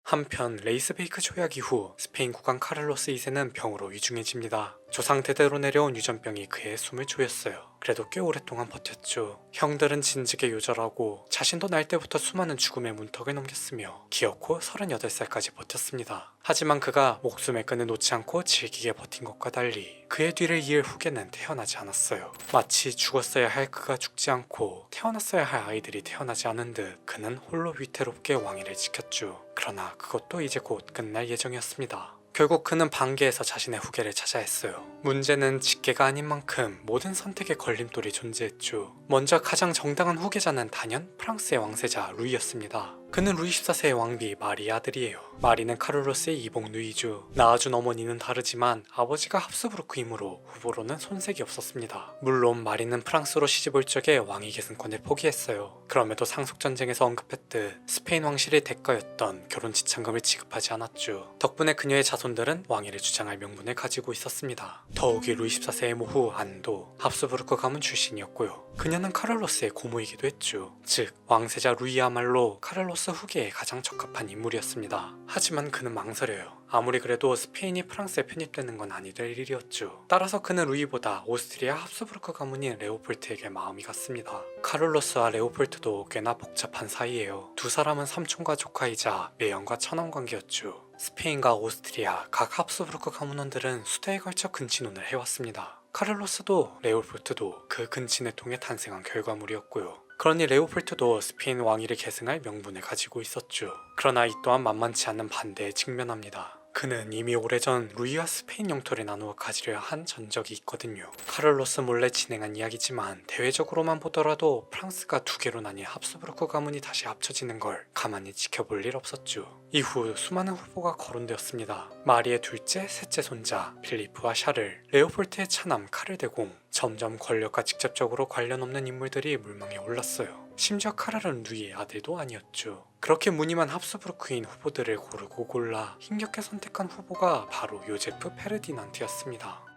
한편 레이스베이크 조약 이후 스페인 국왕 카를로스 2세는 병으로 위중해집니다. 조상 대대로 내려온 유전병이 그의 숨을 조였어요. 그래도 꽤 오랫동안 버텼죠. 형들은 진즉에 요절하고 자신도 날 때부터 수많은 죽음의 문턱을 넘겼으며 기어코 38살까지 버텼습니다. 하지만 그가 목숨의 끈을 놓지 않고 질기게 버틴 것과 달리 그의 뒤를 이을 후계는 태어나지 않았어요. 마치 죽었어야 할 그가 죽지 않고 태어났어야 할 아이들이 태어나지 않은 듯 그는 홀로 위태롭게 왕위를 지켰죠. 그러나 그것도 이제 곧 끝날 예정이었습니다. 결국 그는 반계에서 자신의 후계를 찾아야 했어요. 문제는 직계가 아닌 만큼 모든 선택에 걸림돌이 존재했죠. 먼저 가장 정당한 후계자는 단연 프랑스의 왕세자 루이였습니다. 그는 루이 14세의 왕비 마리의 아들이에요. 마리는 카를로스의 이복 누이죠. 낳아준 어머니는 다르지만 아버지가 합스부르크이므로 후보로는 손색이 없었습니다. 물론 마리는 프랑스로 시집올 적에 왕위 계승권을 포기했어요. 그럼에도 상속전쟁에서 언급했듯 스페인 왕실의 대가였던 결혼 지참금을 지급하지 않았죠. 덕분에 그녀의 자손들은 왕위를 주장할 명분을 가지고 있었습니다. 더욱이 루이 14세의 모후 안도 합스부르크 가문 출신이었고요. 그녀는 카를로스의 고모이기도 했죠. 즉 왕세자 루이야말로 카를로스 후계에 가장 적합한 인물이었습니다. 하지만 그는 망설여요. 아무리 그래도 스페인이 프랑스에 편입되는 건 아니 될 일이었죠. 따라서 그는 루이보다 오스트리아 합스부르크 가문인 레오폴트에게 마음이 갔습니다. 카를로스와 레오폴트도 꽤나 복잡한 사이예요. 두 사람은 삼촌과 조카이자 매연과 천원 관계였죠. 스페인과 오스트리아 각 합스부르크 가문원들은 수대에 걸쳐 근친혼을 해왔습니다. 카를로스도 레오폴트도 그 근친을 통해 탄생한 결과물이었고요. 그러니 레오폴트도 스페인 왕위를 계승할 명분을 가지고 있었죠. 그러나 이 또한 만만치 않은 반대에 직면합니다. 그는 이미 오래전 루이와 스페인 영토를 나누어 가지려 한 전적이 있거든요. 카를로스 몰래 진행한 이야기지만 대외적으로만 보더라도 프랑스가 두 개로 나뉜 합스부르크 가문이 다시 합쳐지는 걸 가만히 지켜볼 일 없었죠. 이후 수많은 후보가 거론되었습니다. 마리의 둘째, 셋째 손자 필리프와 샤를, 레오폴트의 차남 카를 대공, 점점 권력과 직접적으로 관련 없는 인물들이 물망에 올랐어요. 심지어 카를은 루이의 아들도 아니었죠. 그렇게 무늬만 합스부르크인 후보들을 고르고 골라 힘겹게 선택한 후보가 바로 요제프 페르디난트였습니다.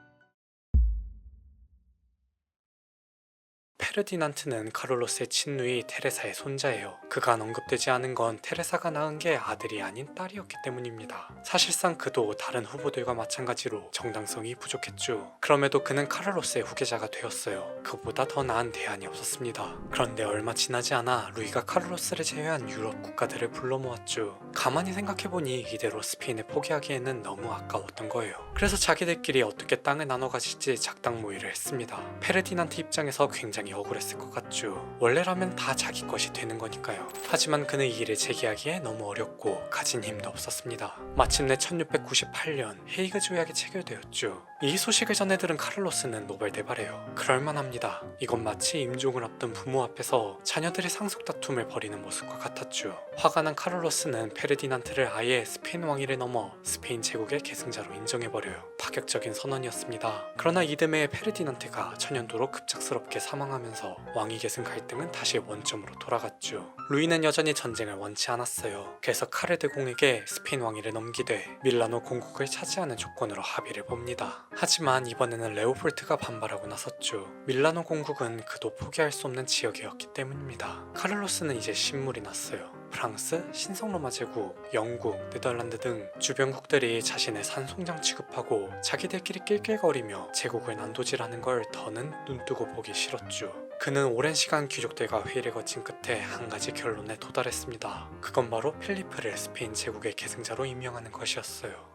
페르디난트는 카를로스의 친누이 테레사의 손자예요. 그간 언급되지 않은 건 테레사가 낳은 게 아들이 아닌 딸이었기 때문입니다. 사실상 그도 다른 후보들과 마찬가지로 정당성이 부족했죠. 그럼에도 그는 카를로스의 후계자가 되었어요. 그보다 더 나은 대안이 없었습니다. 그런데 얼마 지나지 않아 루이가 카를로스를 제외한 유럽 국가들을 불러 모았죠. 가만히 생각해보니 이대로 스페인을 포기하기에는 너무 아까웠던 거예요. 그래서 자기들끼리 어떻게 땅을 나눠 가질지 작당 모의를 했습니다. 페르디난트 입장에서 굉장히 억울했을 것 같죠. 원래라면 다 자기 것이 되는 거니까요. 하지만 그는 이 일을 제기하기에 너무 어렵고 가진 힘도 없었습니다. 마침내 1698년 헤이그 조약이 체결되었죠. 이 소식을 전해 들은 카를로스는 노발대발해요. 그럴만합니다. 이건 마치 임종을 앞둔 부모 앞에서 자녀들이 상속 다툼을 벌이는 모습과 같았죠. 화가 난 카를로스는 페르디난트를 아예 스페인 왕위를 넘어 스페인 제국의 계승자로 인정해버려요. 파격적인 선언이었습니다. 그러나 이듬해 페르디난트가 천연도로 급작스럽게 사망하면서 왕위 계승 갈등은 다시 원점으로 돌아갔죠. 루이는 여전히 전쟁을 원치 않았어요. 그래서 카르드 공에게 스페인 왕위를 넘기되 밀라노 공국을 차지하는 조건으로 합의를 봅니다. 하지만 이번에는 레오폴트가 반발하고 나섰죠. 밀라노 공국은 그도 포기할 수 없는 지역이었기 때문입니다. 카를로스는 이제 신물이 났어요. 프랑스, 신성로마 제국, 영국, 네덜란드 등 주변국들이 자신의 산송장 취급하고 자기들끼리 낄낄거리며 제국을 난도질하는 걸 더는 눈뜨고 보기 싫었죠. 그는 오랜 시간 귀족들과 회의를 거친 끝에 한 가지 결론에 도달했습니다. 그건 바로 필리프를 스페인 제국의 계승자로 임명하는 것이었어요.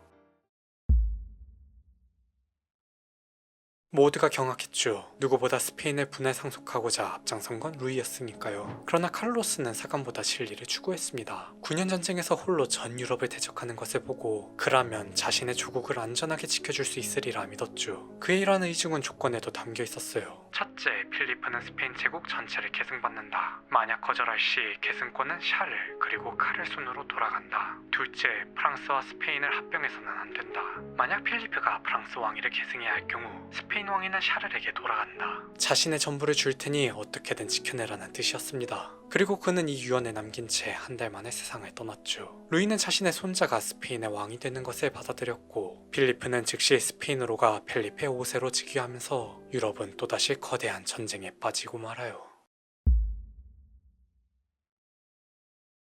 모두가 경악했죠. 누구보다 스페인을 분할 상속하고자 앞장선 건 루이였으니까요. 그러나 카를로스는 사감보다 진리를 추구했습니다. 9년 전쟁에서 홀로 전 유럽을 대적하는 것을 보고 그라면 자신의 조국을 안전하게 지켜줄 수 있으리라 믿었죠. 그의 이러한 의중은 조건에도 담겨 있었어요. 첫째, 필리프는 스페인 제국 전체를 계승받는다. 만약 거절할 시 계승권은 샤를 그리고 카를 손으로 돌아간다. 둘째, 프랑스와 스페인을 합병해서는 안 된다. 만약 필리프가 프랑스 왕위를 계승해야 할 경우 스페인 왕위는 샤를에게 돌아간다. 자신의 전부를 줄 테니 어떻게든 지켜내라는 뜻이었습니다. 그리고 그는 이 유언을 남긴 채 한 달 만에 세상을 떠났죠. 루이는 자신의 손자가 스페인의 왕이 되는 것을 받아들였고 필리프는 즉시 스페인으로 가 펠리페 5세로 즉위하면서 유럽은 또다시 거대한 전쟁에 빠지고 말아요.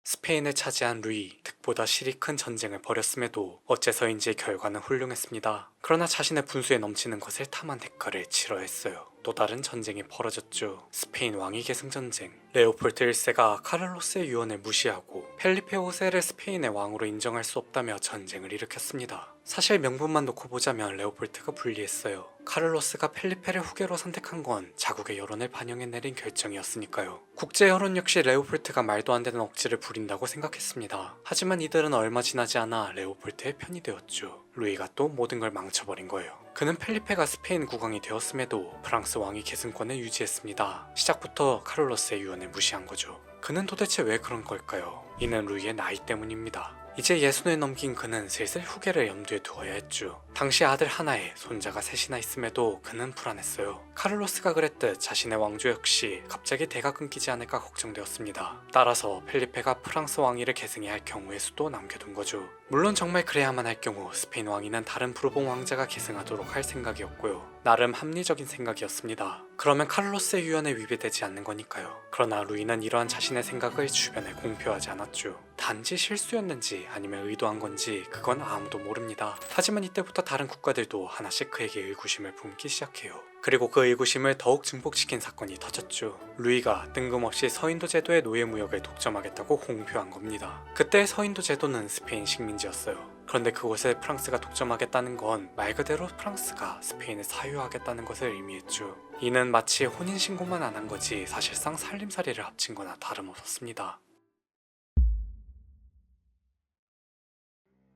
스페인을 차지한 루이, 득보다 실이 큰 전쟁을 벌였음에도 어째서인지 결과는 훌륭했습니다. 그러나 자신의 분수에 넘치는 것을 탐한 대가를 치러야 했어요. 또 다른 전쟁이 벌어졌죠. 스페인 왕위 계승 전쟁. 레오폴트 1세가 카를로스의 유언을 무시하고 펠리페 5세를 스페인의 왕으로 인정할 수 없다며 전쟁을 일으켰습니다. 사실 명분만 놓고 보자면 레오폴트가 불리했어요. 카를로스가 펠리페를 후계로 선택한 건 자국의 여론을 반영해 내린 결정이었으니까요. 국제 여론 역시 레오폴트가 말도 안 되는 억지를 부린다고 생각했습니다. 하지만 이들은 얼마 지나지 않아 레오폴트의 편이 되었죠. 루이가 또 모든 걸 망쳐버린 거예요. 그는 펠리페가 스페인 국왕이 되었음에도 프랑스 왕위 계승권을 유지했습니다. 시작부터 카를로스의 유언을 무시한 거죠. 그는 도대체 왜 그런 걸까요? 이는 루이의 나이 때문입니다. 이제 60을 넘긴 그는 슬슬 후계를 염두에 두어야 했죠. 당시 아들 하나에 손자가 셋이나 있음에도 그는 불안했어요. 카를로스가 그랬듯 자신의 왕조 역시 갑자기 대가 끊기지 않을까 걱정되었습니다. 따라서 펠리페가 프랑스 왕위를 계승해야 할 경우의 수도 남겨둔 거죠. 물론 정말 그래야만 할 경우 스페인 왕위는 다른 부르봉 왕자가 계승하도록 할 생각이었고요. 나름 합리적인 생각이었습니다. 그러면 카를로스의 유언에 위배되지 않는 거니까요. 그러나 루이는 이러한 자신의 생각을 주변에 공표하지 않았죠. 단지 실수였는지 아니면 의도한 건지 그건 아무도 모릅니다. 하지만 이때부터 다른 국가들도 하나씩 그에게 의구심을 품기 시작해요. 그리고 그 의구심을 더욱 증폭시킨 사건이 터졌죠. 루이가 뜬금없이 서인도 제도의 노예무역을 독점하겠다고 공표한 겁니다. 그때 서인도 제도는 스페인 식민지였어요. 그런데 그곳을 프랑스가 독점하겠다는 건 말 그대로 프랑스가 스페인을 사유하겠다는 것을 의미했죠. 이는 마치 혼인신고만 안 한 거지 사실상 살림살이를 합친 거나 다름없었습니다.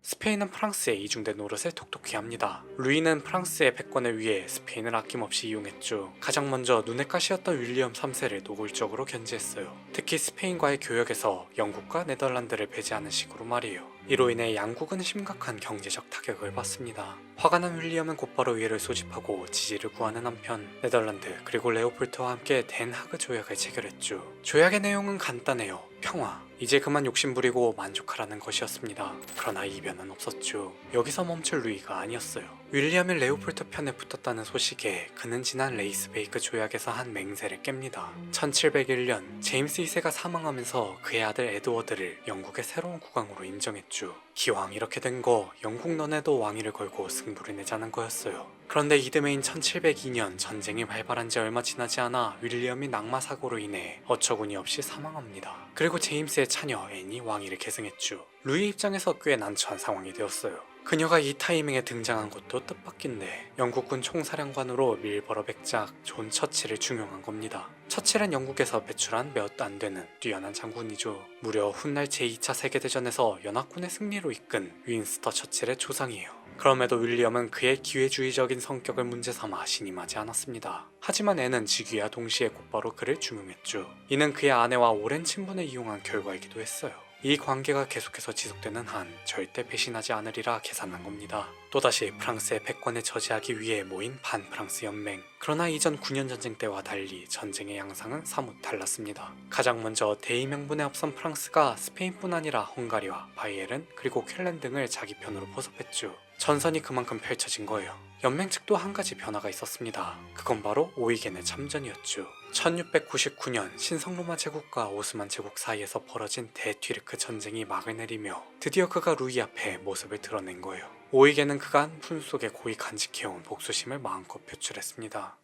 스페인은 프랑스에 이중된 노릇을 톡톡히 합니다. 루이는 프랑스의 패권을 위해 스페인을 아낌없이 이용했죠. 가장 먼저 눈엣 가시였던 윌리엄 3세를 노골적으로 견제했어요. 특히 스페인과의 교역에서 영국과 네덜란드를 배제하는 식으로 말이에요. 이로 인해 양국은 심각한 경제적 타격을 받습니다. 화가 난 윌리엄은 곧바로 위해를 소집하고 지지를 구하는 한편 네덜란드 그리고 레오폴트와 함께 덴하그 조약을 체결했죠. 조약의 내용은 간단해요. 평화. 이제 그만 욕심부리고 만족하라는 것이었습니다. 그러나 이변은 없었죠. 여기서 멈출 루이가 아니었어요. 윌리엄이 레오폴트 편에 붙었다는 소식에 그는 지난 레이스베이크 조약에서 한 맹세를 깹니다. 1701년 제임스 2세가 사망하면서 그의 아들 에드워드를 영국의 새로운 국왕으로 인정했죠. 기왕 이렇게 된 거 영국 너네도 왕위를 걸고 승부를 내자는 거였어요. 그런데 이듬해인 1702년 전쟁이 발발한 지 얼마 지나지 않아 윌리엄이 낙마 사고로 인해 어처구니 없이 사망합니다. 그리고 제임스의 차녀 앤이 왕위를 계승했죠. 루이 입장에서 꽤 난처한 상황이 되었어요. 그녀가 이 타이밍에 등장한 것도 뜻밖인데 영국군 총사령관으로 밀버러 백작 존 처칠을 중용한 겁니다. 처칠은 영국에서 배출한 몇 안 되는 뛰어난 장군이죠. 무려 훗날 제2차 세계대전에서 연합군의 승리로 이끈 윈스터 처칠의 조상이에요. 그럼에도 윌리엄은 그의 기회주의적인 성격을 문제 삼아 신임하지 않았습니다. 하지만 애는 즉위와 동시에 곧바로 그를 중용했죠. 이는 그의 아내와 오랜 친분을 이용한 결과이기도 했어요. 이 관계가 계속해서 지속되는 한 절대 배신하지 않으리라 계산한 겁니다. 또다시 프랑스의 패권에 저지하기 위해 모인 반프랑스 연맹. 그러나 이전 9년 전쟁 때와 달리 전쟁의 양상은 사뭇 달랐습니다. 가장 먼저 대의명분에 앞선 프랑스가 스페인뿐 아니라 헝가리와 바이에른 그리고 쾰른 등을 자기 편으로 포섭했죠. 전선이 그만큼 펼쳐진 거예요. 연맹 측도 한 가지 변화가 있었습니다. 그건 바로 오이겐의 참전이었죠. 1699년 신성로마 제국과 오스만 제국 사이에서 벌어진 대튀르크 전쟁이 막을 내리며 드디어 그가 루이 앞에 모습을 드러낸 거예요. 오이겐은 그간 품속에 고이 간직해온 복수심을 마음껏 표출했습니다.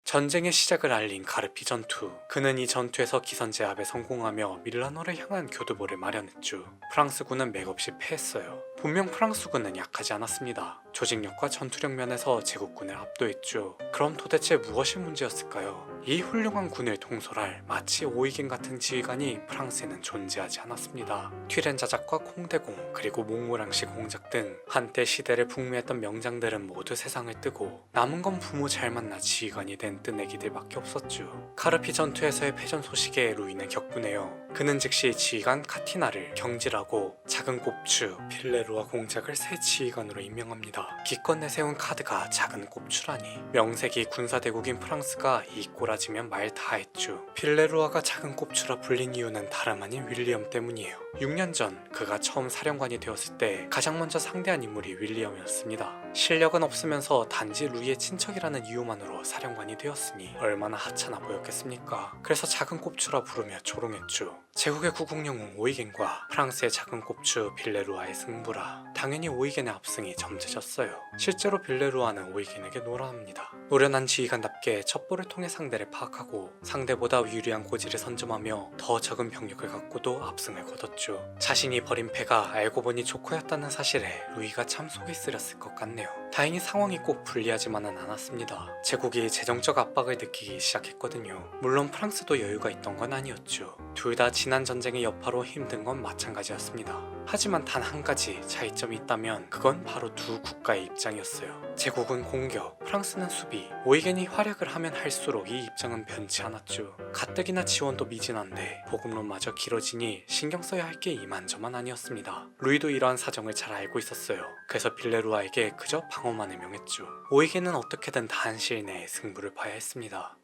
전쟁의 시작을 알린 가르피 전투. 그는 이 전투에서 기선제압에 성공하며 밀라노를 향한 교두보를 마련했죠. 프랑스군은 맥없이 패했어요. 분명 프랑스군은 약하지 않았습니다. 조직력과 전투력 면에서 제국군을 압도했죠. 그럼 도대체 무엇이 문제였을까요? 이 훌륭한 군을 통솔할 마치 오이겐 같은 지휘관이 프랑스에는 존재하지 않았습니다. 튀렌 자작과 콩대공 그리고 몽모랑시 공작 등 한때 시대를 풍미했던 명장들은 모두 세상을 뜨고 남은 건 부모 잘 만나 지휘관이 된 뜨내기들밖에 없었죠. 카르피 전투에서의 패전 소식에 루이는 격분해요. 그는 즉시 지휘관 카티나를 경질하고 작은 꼽추 필레루아 공작을 새 지휘관으로 임명합니다. 기껏 내세운 카드가 작은 꼽추라니. 명색이 군사대국인 프랑스가 이 꼬라지면 말 다 했죠. 필레루아가 작은 꼽추라 불린 이유는 다름 아닌 윌리엄 때문이에요. 6년 전 그가 처음 사령관이 되었을 때 가장 먼저 상대한 인물이 윌리엄이었습니다. 실력은 없으면서 단지 루이의 친척이라는 이유만으로 사령관이 되었으니 얼마나 하찮아 보였겠습니까? 그래서 작은 꼽추라 부르며 조롱했죠. 제국의 구국영웅 오이겐과 프랑스의 작은 꼽추 빌레루아의 승부라. 당연히 오이겐의 압승이 점쳐졌어요. 실제로 빌레루아는 오이겐에게 노란합니다. 노련한 지휘관답게 첩보를 통해 상대를 파악하고 상대보다 유리한 고지를 선점하며 더 적은 병력을 갖고도 압승을 거뒀죠. 자신이 벌인 패가 알고 보니 조커였다는 사실에 루이가 참 속이 쓰렸을 것 같네요. 다행히 상황이 꼭 불리하지만은 않았습니다. 제국이 재정적 압박을 느끼기 시작했거든요. 물론 프랑스도 여유가 있던 건 아니었죠. 둘 다 지난 전쟁의 여파로 힘든 건 마찬가지였습니다. 하지만 단 한 가지 차이점이 있다면 그건 바로 두 국가의 입장이었어요. 제국은 공격, 프랑스는 수비. 오이겐이 활약을 하면 할수록 이 입장은 변치 않았죠. 가뜩이나 지원도 미진한데 보급론마저 길어지니 신경 써야 할 게 이만저만 아니었습니다. 루이도 이러한 사정을 잘 알고 있었어요. 그래서 빌레루아에게 그저 방어만을 명했죠. 오이겐은 어떻게든 단시일 내에 승부를 봐야 했습니다.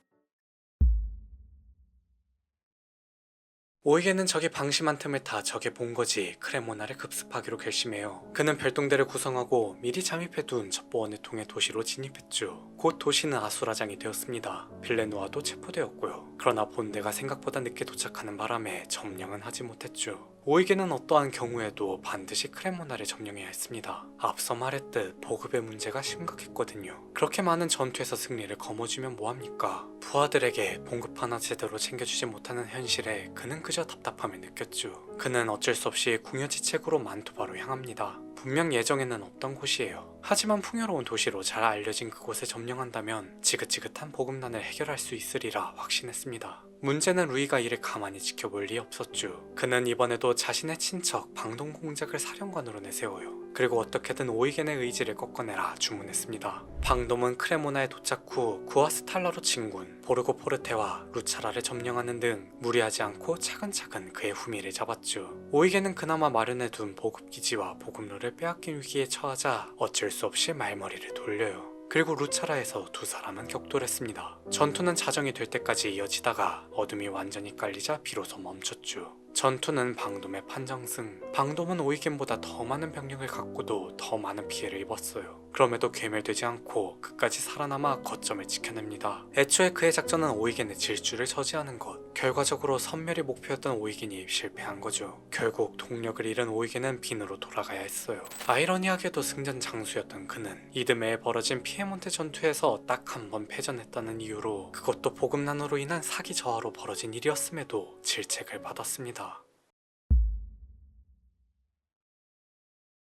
오이겐은 적이 방심한 틈을 타 적의 본거지 크레모나를 급습하기로 결심해요. 그는 별동대를 구성하고 미리 잠입해둔 첩보원을 통해 도시로 진입했죠. 곧 도시는 아수라장이 되었습니다. 빌레노아도 체포되었고요. 그러나 본대가 생각보다 늦게 도착하는 바람에 점령은 하지 못했죠. 오이겐은 어떠한 경우에도 반드시 크레모나를 점령해야 했습니다. 앞서 말했듯 보급의 문제가 심각했거든요. 그렇게 많은 전투에서 승리를 거머쥐면 뭐합니까? 부하들에게 봉급 하나 제대로 챙겨주지 못하는 현실에 그는 그저 답답함을 느꼈죠. 그는 어쩔 수 없이 궁여지책으로 만투바로 향합니다. 분명 예정에는 없던 곳이에요. 하지만 풍요로운 도시로 잘 알려진 그곳에 점령한다면 지긋지긋한 보급난을 해결할 수 있으리라 확신했습니다. 문제는 루이가 이를 가만히 지켜볼 리 없었죠. 그는 이번에도 자신의 친척 방동 공작을 사령관으로 내세워요. 그리고 어떻게든 오이겐의 의지를 꺾어내라 주문했습니다. 방돔은 크레모나에 도착 후 구아스탈라로 진군, 보르고 포르테와 루차라를 점령하는 등 무리하지 않고 차근차근 그의 후미를 잡았죠. 오이겐은 그나마 마련해둔 보급기지와 보급로를 빼앗긴 위기에 처하자 어쩔 수 없이 말머리를 돌려요. 그리고 루차라에서 두 사람은 격돌했습니다. 전투는 자정이 될 때까지 이어지다가 어둠이 완전히 깔리자 비로소 멈췄죠. 전투는 방돔의 판정승. 방돔은 오이겐보다 더 많은 병력을 갖고도 더 많은 피해를 입었어요. 그럼에도 괴멸되지 않고 끝까지 살아남아 거점을 지켜냅니다. 애초에 그의 작전은 오이겐의 질주를 저지하는 것. 결과적으로 섬멸이 목표였던 오이겐이 실패한 거죠. 결국 동력을 잃은 오이겐은 빈으로 돌아가야 했어요. 아이러니하게도 승전 장수였던 그는 이듬해에 벌어진 피에몬테 전투에서 딱 한 번 패전했다는 이유로, 그것도 보급난으로 인한 사기 저하로 벌어진 일이었음에도 질책을 받았습니다.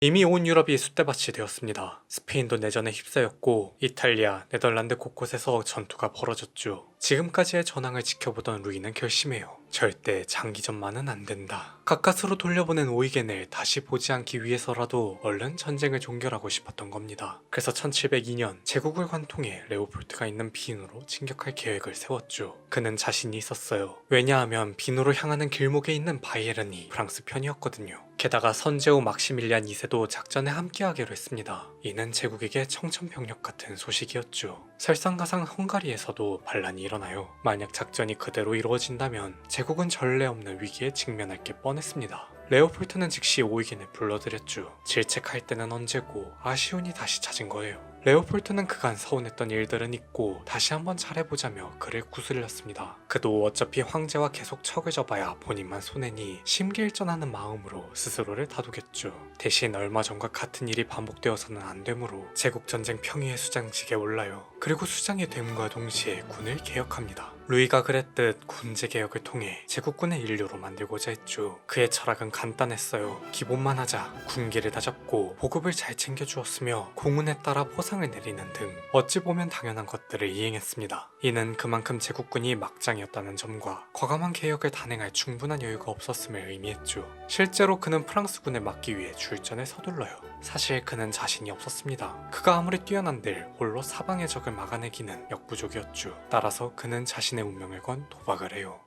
이미 온 유럽이 숫대밭이 되었습니다. 스페인도 내전에 휩싸였고 이탈리아, 네덜란드 곳곳에서 전투가 벌어졌죠. 지금까지의 전황을 지켜보던 루이는 결심해요. 절대 장기전만은 안 된다. 가까스로 돌려보낸 오이겐을 다시 보지 않기 위해서라도 얼른 전쟁을 종결하고 싶었던 겁니다. 그래서 1702년 제국을 관통해 레오폴트가 있는 빈으로 진격할 계획을 세웠죠. 그는 자신이 있었어요. 왜냐하면 빈으로 향하는 길목에 있는 바이에른이 프랑스 편이었거든요. 게다가 선제후 막시밀리안 2세도 작전에 함께하기로 했습니다. 이는 제국에게 청천벽력 같은 소식이었죠. 설상가상 헝가리에서도 반란이 일어나요. 만약 작전이 그대로 이루어진다면 제국은 전례 없는 위기에 직면할 게 뻔했습니다. 레오폴트는 즉시 오이겐을 불러들였죠. 질책할 때는 언제고 아쉬운이 다시 찾은 거예요. 레오폴트는 그간 서운했던 일들은 잊고 다시 한번 잘해보자며 그를 구슬렸습니다. 그도 어차피 황제와 계속 척을 져봐야 본인만 손해니 심기일전하는 마음으로 스스로를 다독였죠. 대신 얼마 전과 같은 일이 반복되어서는 안 되므로 제국전쟁 평의의 수장직에 올라요. 그리고 수장이 됨과 동시에 군을 개혁합니다. 루이가 그랬듯 군제 개혁을 통해 제국군의 인류로 만들고자 했죠. 그의 철학은 간단했어요. 기본만 하자, 군기를 다잡고 보급을 잘 챙겨주었으며 공운에 따라 포상을 내리는 등 어찌 보면 당연한 것들을 이행했습니다. 이는 그만큼 제국군이 막장이었다는 점과 과감한 개혁을 단행할 충분한 여유가 없었음을 의미했죠. 실제로 그는 프랑스군을 막기 위해 출전에 서둘러요. 사실 그는 자신이 없었습니다. 그가 아무리 뛰어난들 홀로 사방의 적을 막아내기는 역부족이었죠. 따라서 그는 자신의 운명을 건 도박을 해요.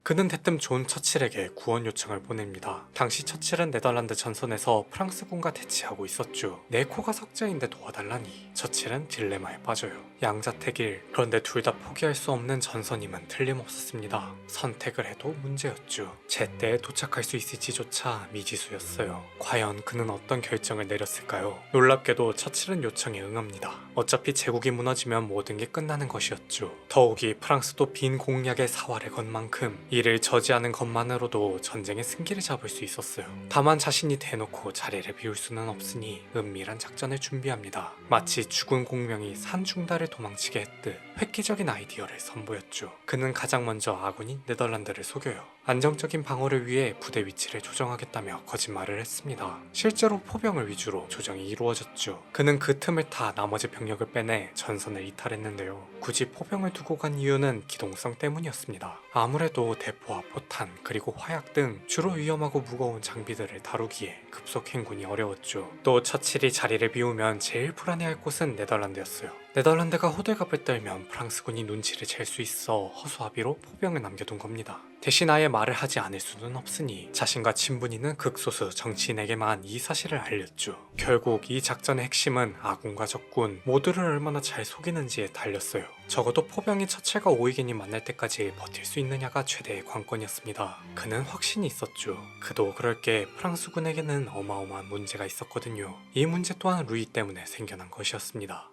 그는 대뜸 존 처칠에게 구원 요청을 보냅니다. 당시 처칠은 네덜란드 전선에서 프랑스군과 대치하고 있었죠. 내 코가 석자인데 도와달라니 처칠은 딜레마에 빠져요. 양자택일. 그런데 둘 다 포기할 수 없는 전선임은 틀림없었습니다. 선택을 해도 문제였죠. 제때에 도착할 수 있을지조차 미지수였어요. 과연 그는 어떤 결정을 내렸을까요? 놀랍게도 처칠은 요청에 응합니다. 어차피 제국이 무너지면 모든 게 끝나는 것이었죠. 더욱이 프랑스도 빈 공략의 사활을 건 만큼 이를 저지하는 것만으로도 전쟁의 승기를 잡을 수 있었어요. 다만 자신이 대놓고 자리를 비울 수는 없으니 은밀한 작전을 준비합니다. 마치 죽은 공명이 산중달을 도망치게 했듯 획기적인 아이디어를 선보였죠. 그는 가장 먼저 아군인 네덜란드를 속여요. 안정적인 방어를 위해 부대 위치를 조정하겠다며 거짓말을 했습니다. 실제로 포병을 위주로 조정이 이루어졌죠. 그는 그 틈을 타 나머지 병력을 빼내 전선을 이탈했는데요. 굳이 포병을 두고 간 이유는 기동성 때문이었습니다. 아무래도 대포와 포탄 그리고 화약 등 주로 위험하고 무거운 장비들을 다루기에 급속 행군이 어려웠죠. 또 처칠이 자리를 비우면 제일 불안해할 곳은 네덜란드였어요. 네덜란드가 호들갑을 떨면 프랑스군이 눈치를 챌 수 있어 허수아비로 포병을 남겨둔 겁니다. 대신 아예 말을 하지 않을 수는 없으니 자신과 친분있는 극소수 정치인에게만 이 사실을 알렸죠. 결국 이 작전의 핵심은 아군과 적군 모두를 얼마나 잘 속이는지에 달렸어요. 적어도 포병이 처칠과 오이겐이 만날 때까지 버틸 수 있느냐가 최대의 관건이었습니다. 그는 확신이 있었죠. 그도 그럴 게 프랑스군에게는 어마어마한 문제가 있었거든요. 이 문제 또한 루이 때문에 생겨난 것이었습니다.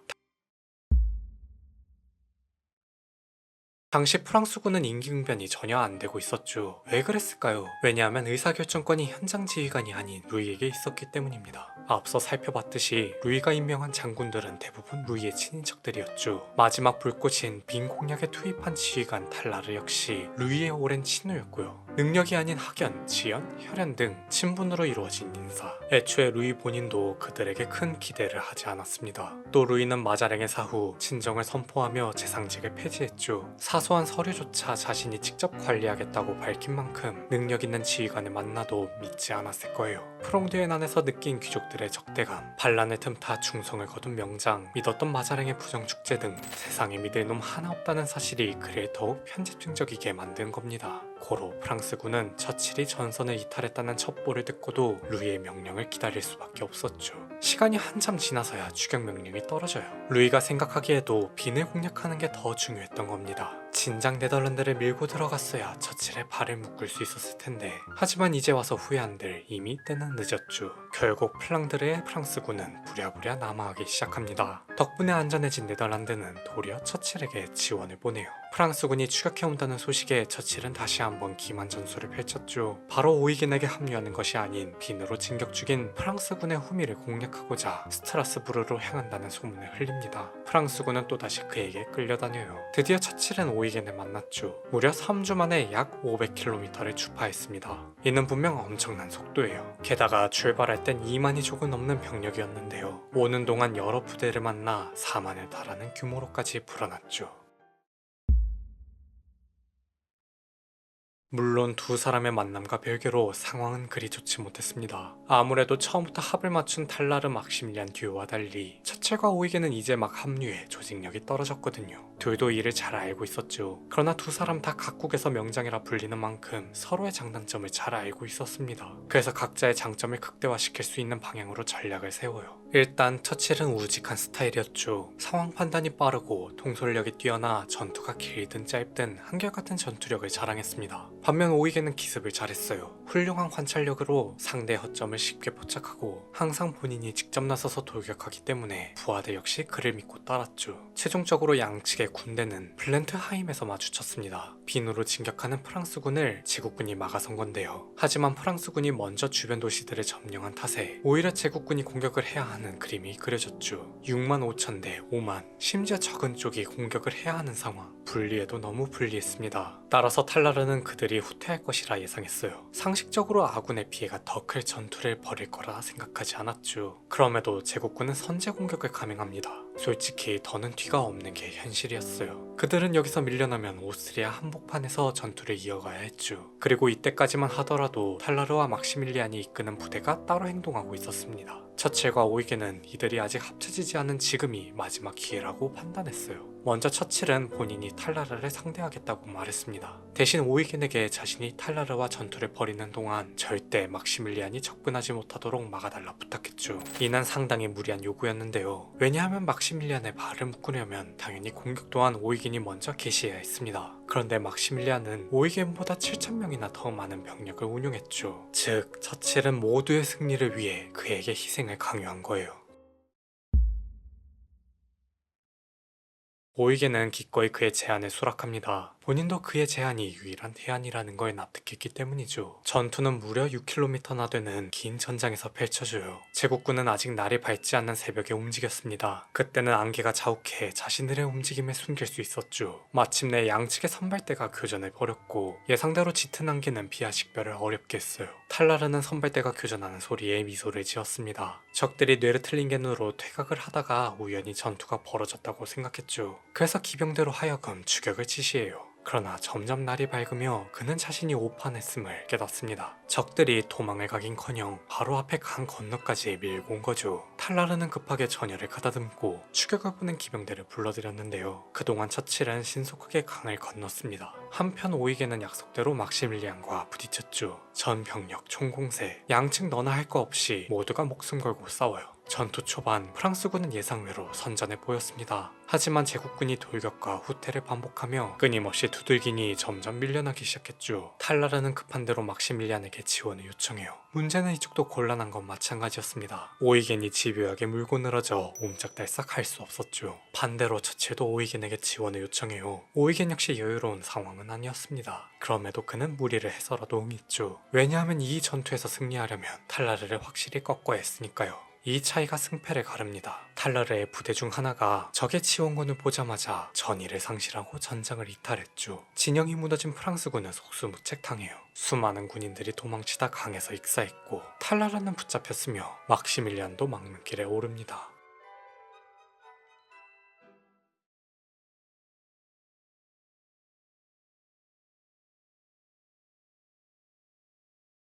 당시 프랑스군은 임기응변이 전혀 안 되고 있었죠. 왜 그랬을까요? 왜냐하면 의사결정권이 현장 지휘관이 아닌 루이에게 있었기 때문입니다. 앞서 살펴봤듯이 루이가 임명한 장군들은 대부분 루이의 친인척들이었죠. 마지막 불꽃인 빈 공략에 투입한 지휘관 탈라르 역시 루이의 오랜 친우였고요. 능력이 아닌 학연, 지연, 혈연 등 친분으로 이루어진 인사. 애초에 루이 본인도 그들에게 큰 기대를 하지 않았습니다. 또 루이는 마자랭의 사후 친정을 선포하며 재상직을 폐지했죠. 사소한 서류조차 자신이 직접 관리하겠다고 밝힌 만큼 능력 있는 지휘관을 만나도 믿지 않았을 거예요. 프롱드의 난에서 느낀 귀족들의 적대감, 반란을 틈타 충성을 거둔 명장, 믿었던 마자랭의 부정축제 등 세상에 믿을 놈 하나 없다는 사실이 그를 더욱 편집증적이게 만든 겁니다. 고로 프랑스군은 처칠이 전선을 이탈했다는 첩보를 듣고도 루이의 명령을 기다릴 수밖에 없었죠. 시간이 한참 지나서야 추격 명령이 떨어져요. 루이가 생각하기에도 빈을 공략하는 게 더 중요했던 겁니다. 진작 네덜란드를 밀고 들어갔어야 처칠의 발을 묶을 수 있었을 텐데 하지만 이제 와서 후회한들 이미 때는 늦었죠. 결국 플랑드르의 프랑스군은 부랴부랴 남하하기 시작합니다. 덕분에 안전해진 네덜란드는 도리어 처칠에게 지원을 보내요. 프랑스군이 추격해온다는 소식에 처칠은 다시 한번 기만 전술을 펼쳤죠. 바로 오이겐에게 합류하는 것이 아닌 빈으로 진격 중인 프랑스군의 후미를 공략하고자 스트라스부르로 향한다는 소문을 흘립니다. 프랑스군은 또다시 그에게 끌려다녀요. 드디어 처칠은 오이겐을 만났죠. 무려 3주 만에 약 500km를 주파했습니다. 이는 분명 엄청난 속도예요. 게다가 출발할 땐 2만이 조금 넘는 병력이었는데요. 오는 동안 여러 부대를 만나 4만에 달하는 규모로까지 불어났죠. 물론 두 사람의 만남과 별개로 상황은 그리 좋지 못했습니다. 아무래도 처음부터 합을 맞춘 탈라르 막시밀리안 듀오와 달리 처칠과 오이겐은 이제 막 합류해 조직력이 떨어졌거든요. 둘도 이를 잘 알고 있었죠. 그러나 두 사람 다 각국에서 명장이라 불리는 만큼 서로의 장단점을 잘 알고 있었습니다. 그래서 각자의 장점을 극대화시킬 수 있는 방향으로 전략을 세워요. 일단 처칠은 우직한 스타일이었죠. 상황 판단이 빠르고 통솔력이 뛰어나 전투가 길든 짧든 한결같은 전투력을 자랑했습니다. 반면 오이겐은 기습을 잘했어요. 훌륭한 관찰력으로 상대의 허점을 쉽게 포착하고 항상 본인이 직접 나서서 돌격하기 때문에 부하들 역시 그를 믿고 따랐죠. 최종적으로 양측의 군대는 블렌트하임에서 마주쳤습니다. 빈으로 진격하는 프랑스군을 제국군이 막아선 건데요. 하지만 프랑스군이 먼저 주변 도시들을 점령한 탓에 오히려 제국군이 공격을 해야 하는 그림이 그려졌죠. 6만 5천 대 5만, 심지어 적은 쪽이 공격을 해야 하는 상황. 불리해도 너무 불리했습니다. 따라서 탈라르는 그들이 후퇴할 것이라 예상했어요. 상식적으로 아군의 피해가 더 클 전투를 벌일 거라 생각하지 않았죠. 그럼에도 제국군은 선제 공격을 감행합니다. 솔직히 더는 뒤가 없는 게 현실이었어요. 그들은 여기서 밀려나면 오스트리아 한복판에서 전투를 이어가야 했죠. 그리고 이때까지만 하더라도 탈라르와 막시밀리안이 이끄는 부대가 따로 행동하고 있었습니다. 처칠과 오이겐은 이들이 아직 합쳐지지 않은 지금이 마지막 기회라고 판단했어요. 먼저 처칠은 본인이 탈라르를 상대하겠다고 말했습니다. 대신 오이겐에게 자신이 탈라르와 전투를 벌이는 동안 절대 막시밀리안이 접근하지 못하도록 막아달라 부탁했죠. 이는 상당히 무리한 요구였는데요. 왜냐하면 막시밀리안의 발을 묶으려면 당연히 공격 또한 오이겐이 먼저 개시해야 했습니다. 그런데 막시밀리안은 오이겐보다 7,000명이나 더 많은 병력을 운용했죠. 즉, 처칠은 모두의 승리를 위해 그에게 희생을 강요한 거예요. 오이겐은 기꺼이 그의 제안에 수락합니다. 본인도 그의 제안이 유일한 대안이라는 걸 납득했기 때문이죠. 전투는 무려 6km나 되는 긴 전장에서 펼쳐져요. 제국군은 아직 날이 밝지 않는 새벽에 움직였습니다. 그때는 안개가 자욱해 자신들의 움직임을 숨길 수 있었죠. 마침내 양측의 선발대가 교전을 벌였고 예상대로 짙은 안개는 비아 식별을 어렵게 했어요. 탈라르는 선발대가 교전하는 소리에 미소를 지었습니다. 적들이 뇌르틀링겐으로 퇴각을 하다가 우연히 전투가 벌어졌다고 생각했죠. 그래서 기병대로 하여금 추격을 지시해요. 그러나 점점 날이 밝으며 그는 자신이 오판했음을 깨닫습니다. 적들이 도망을 가긴커녕 바로 앞에 강 건너까지 밀고 온 거죠. 탈라르는 급하게 전열을 가다듬고 추격을 보낸 기병대를 불러들였는데요. 그동안 처칠은 신속하게 강을 건넜습니다. 한편 오이겐은 약속대로 막시밀리안과 부딪혔죠. 전 병력 총공세, 양측 너나 할 거 없이 모두가 목숨 걸고 싸워요. 전투 초반 프랑스군은 예상외로 선전해 보였습니다. 하지만 제국군이 돌격과 후퇴를 반복하며 끊임없이 두들기니 점점 밀려나기 시작했죠. 탈라르는 급한 대로 막시밀리안에게 지원을 요청해요. 문제는 이쪽도 곤란한 건 마찬가지였습니다. 오이겐이 집요하게 물고 늘어져 옴짝달싹 할 수 없었죠. 반대로 처칠도 오이겐에게 지원을 요청해요. 오이겐 역시 여유로운 상황은 아니었습니다. 그럼에도 그는 무리를 해서라도 응했죠. 왜냐하면 이 전투에서 승리하려면 탈라르를 확실히 꺾어야 했으니까요. 이 차이가 승패를 가릅니다. 탈라르의 부대 중 하나가 적의 지원군을 보자마자 전의를 상실하고 전장을 이탈했죠. 진영이 무너진 프랑스군은 속수무책당해요. 수많은 군인들이 도망치다 강에서 익사했고 탈라르는 붙잡혔으며 막시밀리안도 막는 길에 오릅니다.